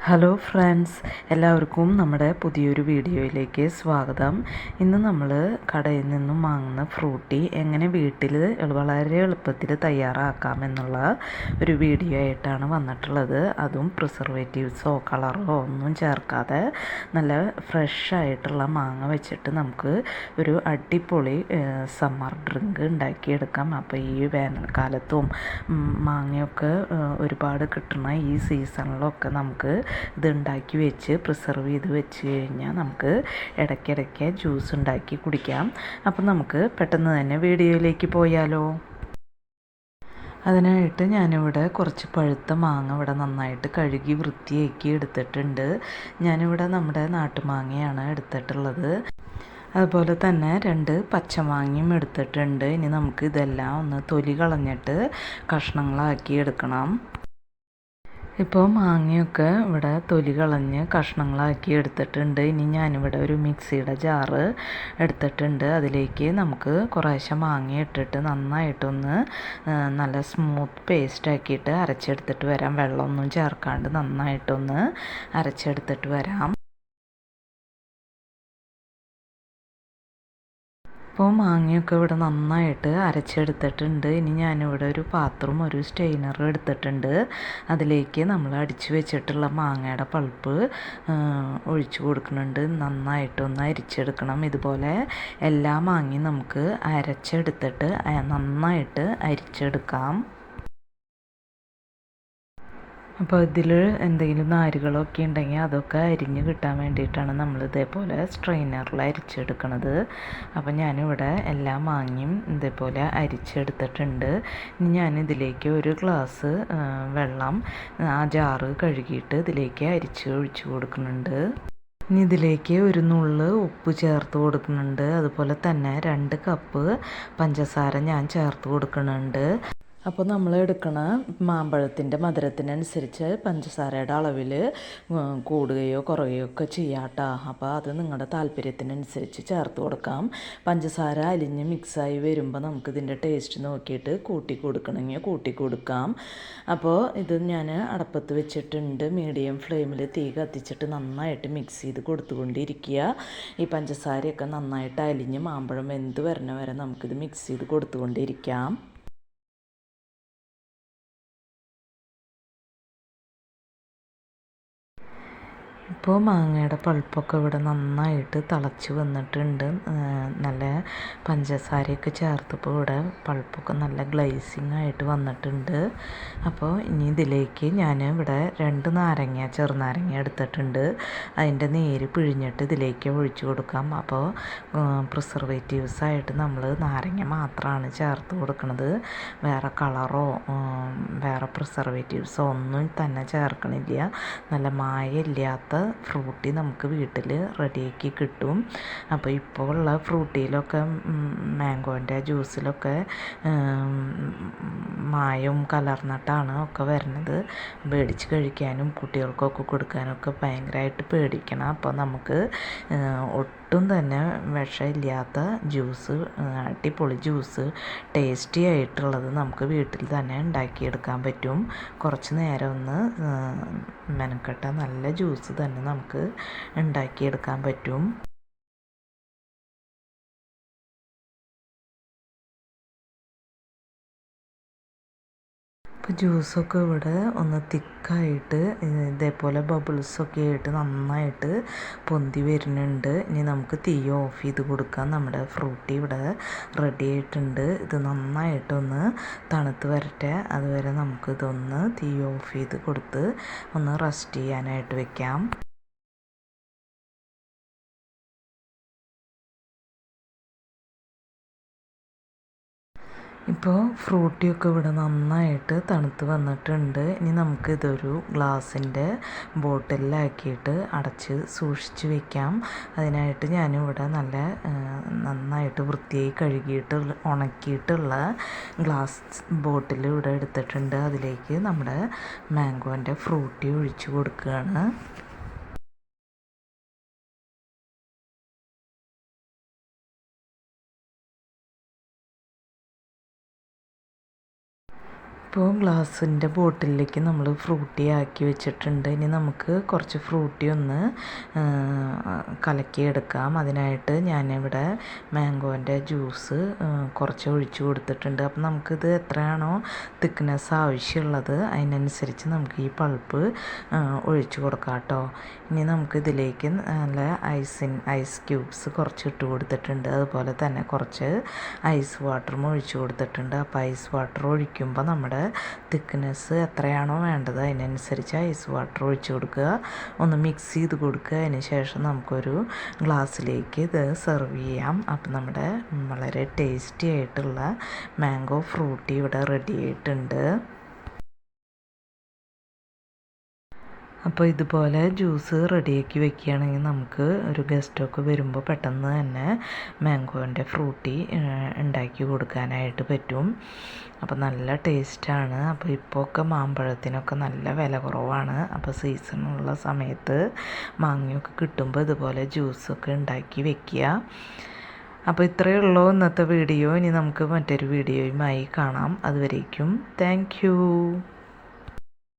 Hello friends, എല്ലാവർക്കും നമ്മുടെ പുതിയൊരു വീഡിയോയിലേക്ക് സ്വാഗതം. ഇന്ന് നമ്മൾ കടയിൽ നിന്നും വാങ്ങുന്ന ഫ്രൂട്ടി എങ്ങനെ വീട്ടിൽ വളരെ എളുപ്പത്തിൽ തയ്യാറാക്കാമെന്നുള്ള ഒരു വീഡിയോ ആയിട്ടാണ് വന്നിട്ടുള്ളത്. അതും പ്രിസർവേറ്റീവ്സോ കളറോ ഒന്നും ചേർക്കാതെ നല്ല ഫ്രഷ് ആയിട്ടുള്ള മാങ്ങ വെച്ചിട്ട് നമുക്ക് ഒരു അടിപൊളി സമ്മർ ഡ്രിങ്ക് ഉണ്ടാക്കിയെടുക്കാം. അപ്പോൾ ഈ വേനൽക്കാലത്തും മാങ്ങയൊക്കെ ഒരുപാട് കിട്ടുന്ന ഈ സീസണിലൊക്കെ നമുക്ക് ഇത് ഉണ്ടാക്കി വെച്ച് പ്രിസർവ് ചെയ്ത് വെച്ച് കഴിഞ്ഞാൽ നമുക്ക് ഇടയ്ക്കിടയ്ക്ക് ജ്യൂസ് ഉണ്ടാക്കി കുടിക്കാം. അപ്പം നമുക്ക് പെട്ടെന്ന് തന്നെ വീഡിയോയിലേക്ക് പോയാലോ. അതിനായിട്ട് ഞാനിവിടെ കുറച്ച് പഴുത്ത മാങ്ങ ഇവിടെ നന്നായിട്ട് കഴുകി വൃത്തിയാക്കി എടുത്തിട്ടുണ്ട്. ഞാനിവിടെ നമ്മുടെ നാട്ടുമാങ്ങയാണ് എടുത്തിട്ടുള്ളത്. അതുപോലെ തന്നെ 2 പച്ചമാങ്ങയും എടുത്തിട്ടുണ്ട്. ഇനി നമുക്ക് ഇതെല്ലാം ഒന്ന് തൊലി കളഞ്ഞിട്ട് കഷ്ണങ്ങളാക്കി എടുക്കണം. ഇപ്പോൾ മാങ്ങയൊക്കെ ഇവിടെ തൊലി കളഞ്ഞ് കഷ്ണങ്ങളാക്കി എടുത്തിട്ടുണ്ട്. ഇനി ഞാനിവിടെ ഒരു മിക്സിയുടെ ജാറ് എടുത്തിട്ടുണ്ട്. അതിലേക്ക് നമുക്ക് കുറേശ്ശെ മാങ്ങ ഇട്ടിട്ട് നന്നായിട്ടൊന്ന് നല്ല സ്മൂത്ത് പേസ്റ്റ് ആക്കിയിട്ട് അരച്ചെടുത്തിട്ട് വരാം. വെള്ളമൊന്നും ചേർക്കാണ്ട് നന്നായിട്ടൊന്ന് അരച്ചെടുത്തിട്ട് വരാം. ഇപ്പോൾ മാങ്ങയൊക്കെ ഇവിടെ നന്നായിട്ട് അരച്ചെടുത്തിട്ടുണ്ട്. ഇനി ഞാനിവിടെ ഒരു പാത്രം ഒരു സ്റ്റെയിനറും എടുത്തിട്ടുണ്ട്. അതിലേക്ക് നമ്മൾ അടിച്ചു വെച്ചിട്ടുള്ള മാങ്ങയുടെ പൾപ്പ് ഒഴിച്ചു കൊടുക്കുന്നുണ്ട്. നന്നായിട്ടൊന്ന് അരിച്ചെടുക്കണം. ഇതുപോലെ എല്ലാ മാങ്ങയും നമുക്ക് അരച്ചെടുത്തിട്ട് നന്നായിട്ട് അരിച്ചെടുക്കാം. അപ്പോൾ ഇതിൽ എന്തെങ്കിലും നാരുകളൊക്കെ ഉണ്ടെങ്കിൽ അതൊക്കെ അരിഞ്ഞ് കിട്ടാൻ വേണ്ടിയിട്ടാണ് നമ്മൾ ഇതേപോലെ സ്ട്രെയിനറിൽ അരിച്ചെടുക്കുന്നത്. അപ്പോൾ ഞാനിവിടെ എല്ലാ മാങ്ങയും ഇതേപോലെ അരിച്ചെടുത്തിട്ടുണ്ട്. ഇനി ഞാനിതിലേക്ക് ഒരു ഗ്ലാസ് വെള്ളം ആ ജാറ് കഴുകിയിട്ട് ഇതിലേക്ക് ഒഴിച്ചു കൊടുക്കുന്നുണ്ട്. ഇനി ഇതിലേക്ക് ഒരു നുള്ള് ഉപ്പ് ചേർത്ത് കൊടുക്കുന്നുണ്ട്. അതുപോലെ തന്നെ 2 കപ്പ് പഞ്ചസാര ഞാൻ ചേർത്ത് കൊടുക്കുന്നുണ്ട്. അപ്പോൾ നമ്മൾ എടുക്കണ മാമ്പഴത്തിൻ്റെ മധുരത്തിനനുസരിച്ച് പഞ്ചസാരയുടെ അളവിൽ കൂടുകയോ കുറയുകയോ ഒക്കെ ചെയ്യാം കേട്ടോ. അപ്പോൾ അത് നിങ്ങളുടെ താല്പര്യത്തിനനുസരിച്ച് ചേർത്ത് കൊടുക്കാം. പഞ്ചസാര അലിഞ്ഞ് മിക്സായി വരുമ്പോൾ നമുക്കിതിൻ്റെ ടേസ്റ്റ് നോക്കിയിട്ട് കൂട്ടി കൊടുക്കണമെങ്കിൽ കൂട്ടി കൊടുക്കാം. അപ്പോൾ ഇത് ഞാൻ അടപ്പത്ത് വെച്ചിട്ടുണ്ട്. മീഡിയം ഫ്ലെയിമിൽ തീ കത്തിച്ചിട്ട് നന്നായിട്ട് മിക്സ് ചെയ്ത് കൊടുത്തുകൊണ്ടിരിക്കുക. ഈ പഞ്ചസാരയൊക്കെ നന്നായിട്ട് അലിഞ്ഞ് മാമ്പഴം വെന്ത് വരണ വരെ നമുക്കിത് മിക്സ് ചെയ്ത് കൊടുത്തുകൊണ്ടിരിക്കാം. ഇപ്പോൾ മാങ്ങയുടെ പൾപ്പൊക്കെ ഇവിടെ നന്നായിട്ട് തിളച്ച് വന്നിട്ടുണ്ട്. നല്ല പഞ്ചസാരയൊക്കെ ചേർത്തപ്പോൾ ഇവിടെ പൾപ്പൊക്കെ നല്ല ഗ്ലേസിങ് ആയിട്ട് വന്നിട്ടുണ്ട്. അപ്പോൾ ഇനി ഇതിലേക്ക് ഞാൻ ഇവിടെ 2 നാരങ്ങ ചെറുനാരങ്ങ എടുത്തിട്ടുണ്ട്. അതിൻ്റെ നീര് പിഴിഞ്ഞിട്ട് ഇതിലേക്ക് ഒഴിച്ചു കൊടുക്കാം. അപ്പോൾ പ്രിസർവേറ്റീവ്സായിട്ട് നമ്മൾ നാരങ്ങ മാത്രമാണ് ചേർത്ത് കൊടുക്കുന്നത്. വേറെ കളറോ വേറെ പ്രിസർവേറ്റീവ്സോ ഒന്നും തന്നെ ചേർക്കണില്ല. നല്ല മായമില്ലാത്ത ഫ്രൂട്ടി നമുക്ക് വീട്ടിൽ റെഡിയാക്കി കിട്ടും. അപ്പോൾ ഇപ്പോൾ ഉള്ള ഫ്രൂട്ടിയിലൊക്കെ മാംഗോൻ്റെ ജ്യൂസിലൊക്കെ മായവും കലർന്നിട്ടാണ് ഒക്കെ വരുന്നത്. മേടിച്ച് കഴിക്കാനും കുട്ടികൾക്കൊക്കെ കൊടുക്കാനൊക്കെ ഭയങ്കരമായിട്ട് പേടിക്കണം. അപ്പോൾ നമുക്ക് ഒട്ടും തന്നെ വിഷമില്ലാത്ത ജ്യൂസ്, അടിപൊളി ജ്യൂസ്, ടേസ്റ്റി ആയിട്ടുള്ളത് നമുക്ക് വീട്ടിൽ തന്നെ ഉണ്ടാക്കിയെടുക്കാൻ പറ്റും. കുറച്ച് നേരം ഒന്ന് മെനക്കെട്ട നല്ല ജ്യൂസ് തന്നെ നമുക്ക് ഉണ്ടാക്കിയെടുക്കാൻ പറ്റും. ഇപ്പോൾ ജ്യൂസൊക്കെ ഇവിടെ ഒന്ന് തിക്കായിട്ട് ഇതേപോലെ ബബിൾസൊക്കെ ആയിട്ട് നന്നായിട്ട് പൊന്തി വരുന്നുണ്ട്. ഇനി നമുക്ക് തീ ഓഫ് ചെയ്ത് കൊടുക്കാം. നമ്മുടെ ഫ്രൂട്ടി ഇവിടെ റെഡി ആയിട്ടുണ്ട്. ഇത് നന്നായിട്ടൊന്ന് തണുത്ത് വരട്ടെ. അതുവരെ നമുക്കിതൊന്ന് തീ ഓഫ് ചെയ്ത് കൊടുത്ത് ഒന്ന് റെസ്റ്റ് ചെയ്യാനായിട്ട് വെക്കാം. ഇപ്പോൾ ഫ്രൂട്ടിയൊക്കെ ഇവിടെ നന്നായിട്ട് തണുത്ത് വന്നിട്ടുണ്ട്. ഇനി നമുക്കിതൊരു ഗ്ലാസിൻ്റെ ബോട്ടിലാക്കിയിട്ട് അടച്ച് സൂക്ഷിച്ച് വെക്കാം. അതിനായിട്ട് ഞാനിവിടെ നന്നായിട്ട് വൃത്തിയായി കഴുകിയിട്ട് ഉണക്കിയിട്ടുള്ള ഗ്ലാസ് ബോട്ടിൽ ഇവിടെ എടുത്തിട്ടുണ്ട്. അതിലേക്ക് നമ്മുടെ മാംഗോൻ്റെ ഫ്രൂട്ടി ഒഴിച്ച് കൊടുക്കുകയാണ്. ഇപ്പോൾ ഗ്ലാസിൻ്റെ ബോട്ടിലേക്ക് നമ്മൾ ഫ്രൂട്ടി ആക്കി വെച്ചിട്ടുണ്ട്. ഇനി നമുക്ക് കുറച്ച് ഫ്രൂട്ടി ഒന്ന് കലക്കിയെടുക്കാം. അതിനായിട്ട് ഞാനിവിടെ മാംഗോൻ്റെ ജ്യൂസ് കുറച്ച് ഒഴിച്ചു കൊടുത്തിട്ടുണ്ട്. അപ്പം നമുക്കിത് എത്രയാണോ തിക്നെസ് ആവശ്യമുള്ളത് അതിനനുസരിച്ച് നമുക്ക് ഈ പൾപ്പ് ഒഴിച്ചു കൊടുക്കാം കേട്ടോ. ഇനി നമുക്കിതിലേക്ക് നല്ല ഐസ് ക്യൂബ്സ് കുറച്ച് ഇട്ട് കൊടുത്തിട്ടുണ്ട്. അതുപോലെ തന്നെ കുറച്ച് ഐസ് വാട്ടറും ഒഴിച്ചു കൊടുത്തിട്ടുണ്ട്. അപ്പോൾ ഐസ് വാട്ടർ ഒഴിക്കുമ്പോൾ നമ്മുടെ തിക്നെസ് എത്രയാണോ വേണ്ടത് അതിനനുസരിച്ച് ഐസ് വാട്ടർ ഒഴിച്ചു കൊടുക്കുക. ഒന്ന് മിക്സ് ചെയ്ത് കൊടുക്കുക. അതിന് ശേഷം നമുക്കൊരു ഗ്ലാസ്സിലേക്ക് ഇത് സെർവ് ചെയ്യാം. അപ്പം നമ്മുടെ വളരെ ടേസ്റ്റി ആയിട്ടുള്ള മാംഗോ ഫ്രൂട്ടി ഇവിടെ റെഡി ആയിട്ടുണ്ട്. അപ്പോൾ ഇതുപോലെ ജ്യൂസ് റെഡിയാക്കി വെക്കുകയാണെങ്കിൽ നമുക്ക് ഒരു ഗസ്റ്റൊക്കെ വരുമ്പോൾ പെട്ടെന്ന് തന്നെ മാംഗോൻ്റെ ഫ്രൂട്ടി ഉണ്ടാക്കി കൊടുക്കാനായിട്ട് പറ്റും. അപ്പോൾ നല്ല ടേസ്റ്റാണ്. അപ്പോൾ ഇപ്പോഴൊക്കെ മാമ്പഴത്തിനൊക്കെ നല്ല വില കുറവാണ്. അപ്പോൾ സീസണുള്ള സമയത്ത് മാങ്ങയൊക്കെ കിട്ടുമ്പോൾ ഇതുപോലെ ജ്യൂസൊക്കെ ഉണ്ടാക്കി വെക്കുക. അപ്പോൾ ഇത്രയേ ഉള്ളൂ ഇന്നത്തെ വീഡിയോ. ഇനി നമുക്ക് മറ്റൊരു വീഡിയോയുമായി കാണാം. അതുവരേക്കും താങ്ക് യു.